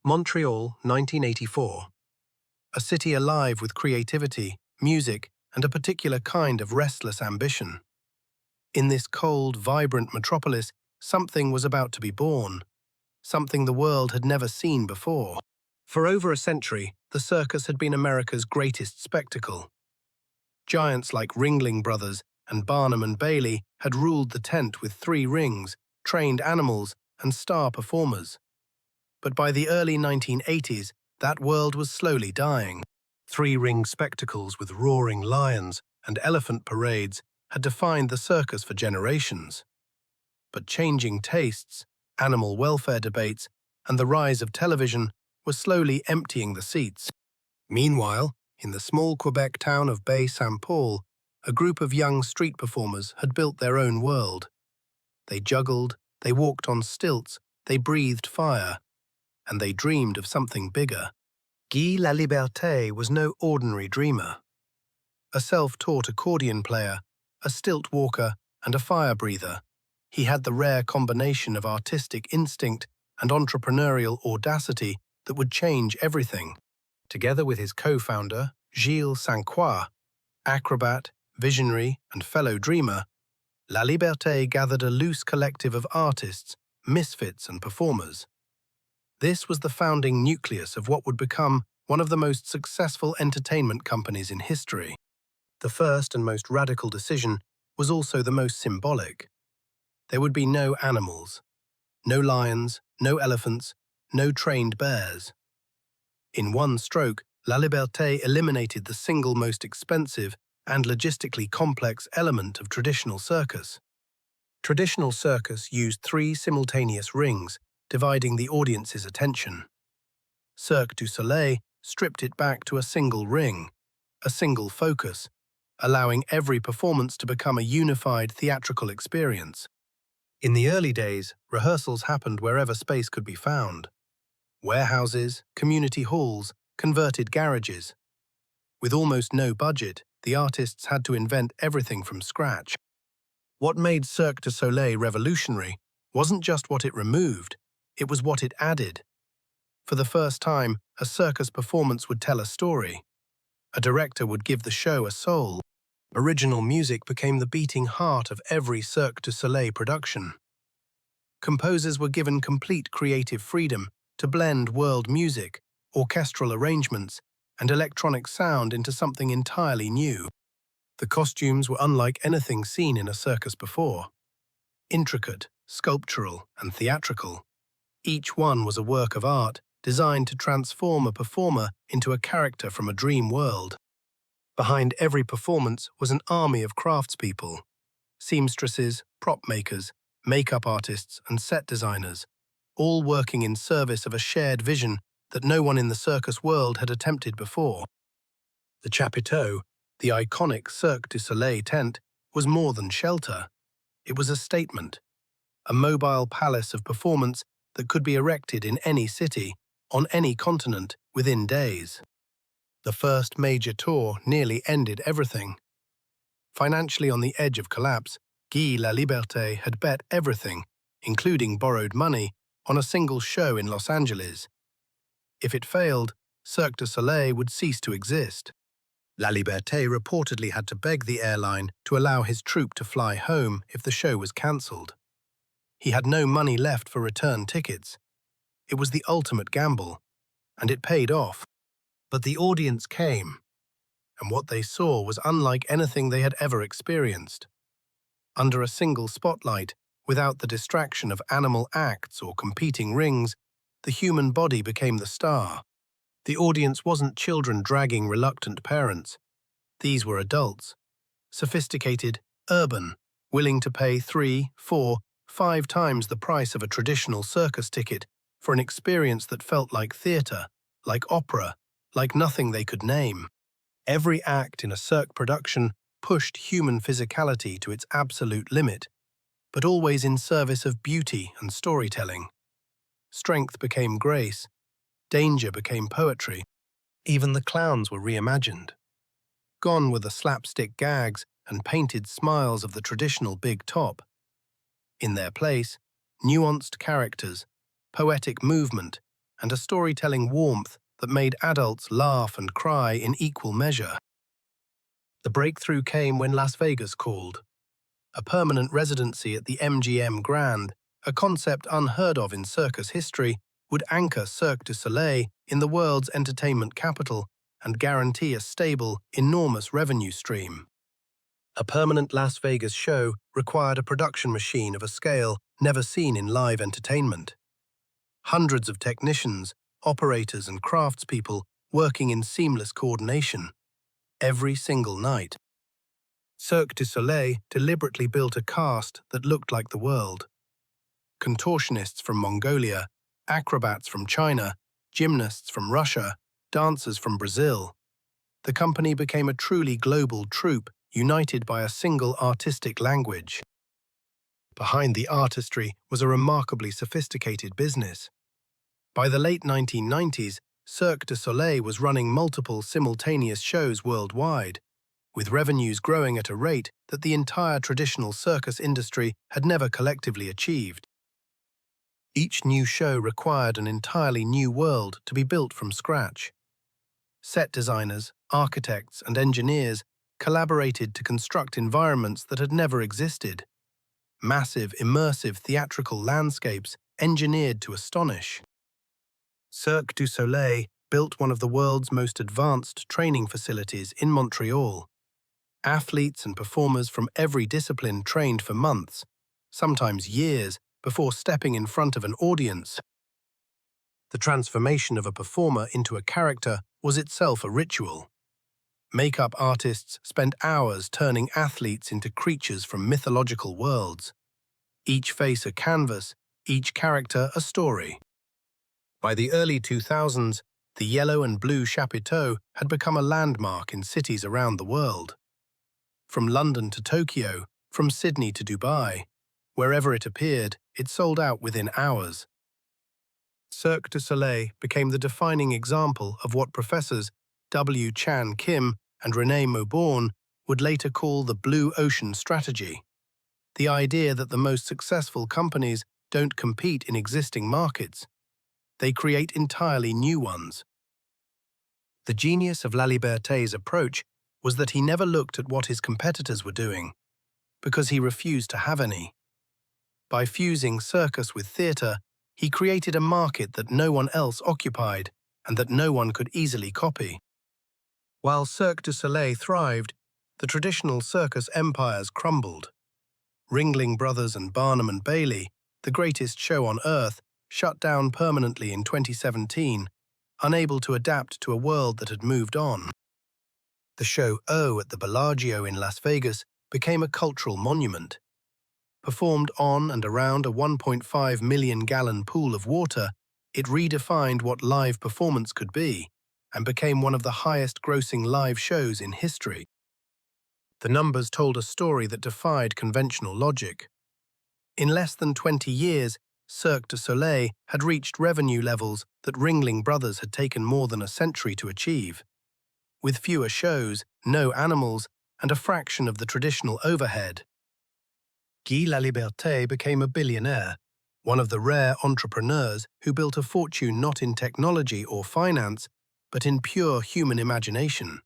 Montreal, 1984. A city alive with creativity, music, and a particular kind of restless ambition. In this cold, vibrant metropolis, something was about to be born, something the world had never seen before. For over a century, the circus had been America's greatest spectacle. Giants like Ringling Brothers and Barnum and Bailey had ruled the tent with 3 rings, trained animals, and star performers. But by the early 1980s, that world was slowly dying. 3-ring spectacles with roaring lions and elephant parades had defined the circus for generations. But changing tastes, animal welfare debates, and the rise of television were slowly emptying the seats. Meanwhile, in the small Quebec town of Baie-Saint-Paul, a group of young street performers had built their own world. They juggled, they walked on stilts, they breathed fire, and they dreamed of something bigger. Guy Laliberté was no ordinary dreamer. A self-taught accordion player, a stilt walker, and a fire breather, he had the rare combination of artistic instinct and entrepreneurial audacity that would change everything. Together with his co-founder, Gilles Ste-Croix, acrobat, visionary, and fellow dreamer, Laliberté gathered a loose collective of artists, misfits, and performers. This was the founding nucleus of what would become one of the most successful entertainment companies in history. The first and most radical decision was also the most symbolic. There would be no animals, no lions, no elephants, no trained bears. In one stroke, Laliberté eliminated the single most expensive and logistically complex element of traditional circus. Traditional circus used 3 simultaneous rings, dividing the audience's attention. Cirque du Soleil stripped it back to a single ring, a single focus, allowing every performance to become a unified theatrical experience. In the early days, rehearsals happened wherever space could be found. Warehouses, community halls, converted garages. With almost no budget, the artists had to invent everything from scratch. What made Cirque du Soleil revolutionary wasn't just what it removed, it was what it added. For the first time, a circus performance would tell a story. A director would give the show a soul. Original music became the beating heart of every Cirque du Soleil production. Composers were given complete creative freedom to blend world music, orchestral arrangements, and electronic sound into something entirely new. The costumes were unlike anything seen in a circus before. Intricate, sculptural, and theatrical. Each one was a work of art designed to transform a performer into a character from a dream world. Behind every performance was an army of craftspeople, seamstresses, prop makers, makeup artists, and set designers, all working in service of a shared vision that no one in the circus world had attempted before. The chapiteau, the iconic Cirque du Soleil tent, was more than shelter. It was a statement, a mobile palace of performance that could be erected in any city, on any continent, within days. The first major tour nearly ended everything. Financially on the edge of collapse, Guy Laliberté had bet everything, including borrowed money, on a single show in Los Angeles. If it failed, Cirque du Soleil would cease to exist. Laliberté reportedly had to beg the airline to allow his troupe to fly home if the show was cancelled. He had no money left for return tickets. It was the ultimate gamble, and it paid off. But the audience came, and what they saw was unlike anything they had ever experienced. Under a single spotlight, without the distraction of animal acts or competing rings, the human body became the star. The audience wasn't children dragging reluctant parents. These were adults, sophisticated, urban, willing to pay 3, 4, 5 times the price of a traditional circus ticket for an experience that felt like theatre, like opera, like nothing they could name. Every act in a Cirque production pushed human physicality to its absolute limit, but always in service of beauty and storytelling. Strength became grace, danger became poetry. Even the clowns were reimagined. Gone were the slapstick gags and painted smiles of the traditional big top. In their place, nuanced characters, poetic movement, and a storytelling warmth that made adults laugh and cry in equal measure. The breakthrough came when Las Vegas called. A permanent residency at the MGM Grand, a concept unheard of in circus history, would anchor Cirque du Soleil in the world's entertainment capital and guarantee a stable, enormous revenue stream. A permanent Las Vegas show required a production machine of a scale never seen in live entertainment. Hundreds of technicians, operators and craftspeople working in seamless coordination, every single night. Cirque du Soleil deliberately built a cast that looked like the world. Contortionists from Mongolia, acrobats from China, gymnasts from Russia, dancers from Brazil. The company became a truly global troupe united by a single artistic language. Behind the artistry was a remarkably sophisticated business. By the late 1990s, Cirque du Soleil was running multiple simultaneous shows worldwide, with revenues growing at a rate that the entire traditional circus industry had never collectively achieved. Each new show required an entirely new world to be built from scratch. Set designers, architects, and engineers collaborated to construct environments that had never existed. Massive, immersive theatrical landscapes engineered to astonish. Cirque du Soleil built one of the world's most advanced training facilities in Montreal. Athletes and performers from every discipline trained for months, sometimes years, before stepping in front of an audience. The transformation of a performer into a character was itself a ritual. Makeup artists spent hours turning athletes into creatures from mythological worlds. Each face a canvas, each character a story. By the early 2000s, the yellow and blue chapiteau had become a landmark in cities around the world. From London to Tokyo, from Sydney to Dubai, wherever it appeared, it sold out within hours. Cirque du Soleil became the defining example of what professors W. Chan Kim and René Mauborgne would later call the blue ocean strategy. The idea that the most successful companies don't compete in existing markets. They create entirely new ones. The genius of Laliberté's approach was that he never looked at what his competitors were doing, because he refused to have any. By fusing circus with theatre, he created a market that no one else occupied and that no one could easily copy. While Cirque du Soleil thrived, the traditional circus empires crumbled. Ringling Brothers and Barnum and Bailey, the greatest show on earth, shut down permanently in 2017, unable to adapt to a world that had moved on. The show O at the Bellagio in Las Vegas became a cultural monument. Performed on and around a 1.5 million-gallon pool of water, it redefined what live performance could be and became one of the highest-grossing live shows in history. The numbers told a story that defied conventional logic. In less than 20 years, Cirque du Soleil had reached revenue levels that Ringling Brothers had taken more than a century to achieve. With fewer shows, no animals, and a fraction of the traditional overhead. Guy Laliberté became a billionaire, one of the rare entrepreneurs who built a fortune not in technology or finance, but in pure human imagination.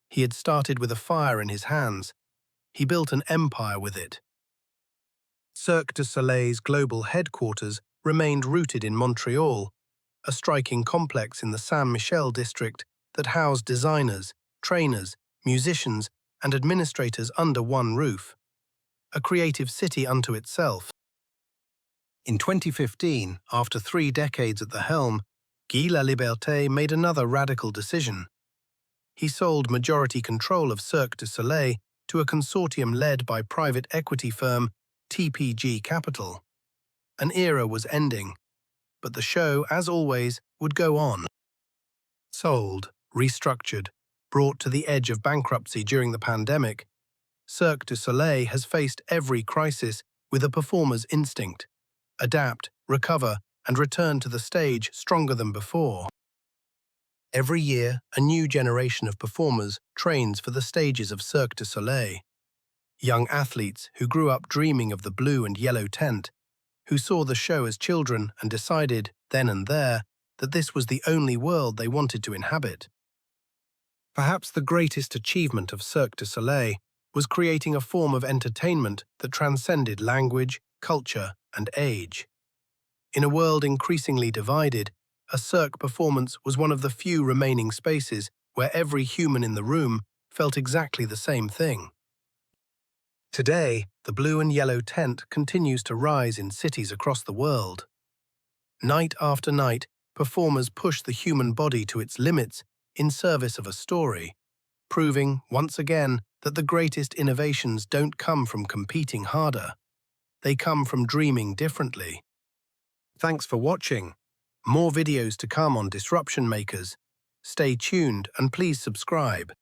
He had started with a fire in his hands. He built an empire with it. Cirque du Soleil's global headquarters remained rooted in Montreal, a striking complex in the Saint-Michel district that housed designers, trainers, musicians, and administrators under one roof. A creative city unto itself. In 2015, after 3 decades at the helm, Guy Laliberté made another radical decision. He sold majority control of Cirque du Soleil to a consortium led by private equity firm TPG Capital. An era was ending, but the show, as always, would go on. Sold, restructured, brought to the edge of bankruptcy during the pandemic, Cirque du Soleil has faced every crisis with a performer's instinct. Adapt, recover, and return to the stage stronger than before. Every year, a new generation of performers trains for the stages of Cirque du Soleil. Young athletes who grew up dreaming of the blue and yellow tent, who saw the show as children and decided, then and there, that this was the only world they wanted to inhabit. Perhaps the greatest achievement of Cirque du Soleil was creating a form of entertainment that transcended language, culture, and age. In a world increasingly divided, a cirque performance was one of the few remaining spaces where every human in the room felt exactly the same thing. Today, the blue and yellow tent continues to rise in cities across the world. Night after night, performers push the human body to its limits in service of a story, proving, once again, that the greatest innovations don't come from competing harder. They come from dreaming differently. Thanks for watching. More videos to come on disruption makers. Stay tuned and please subscribe.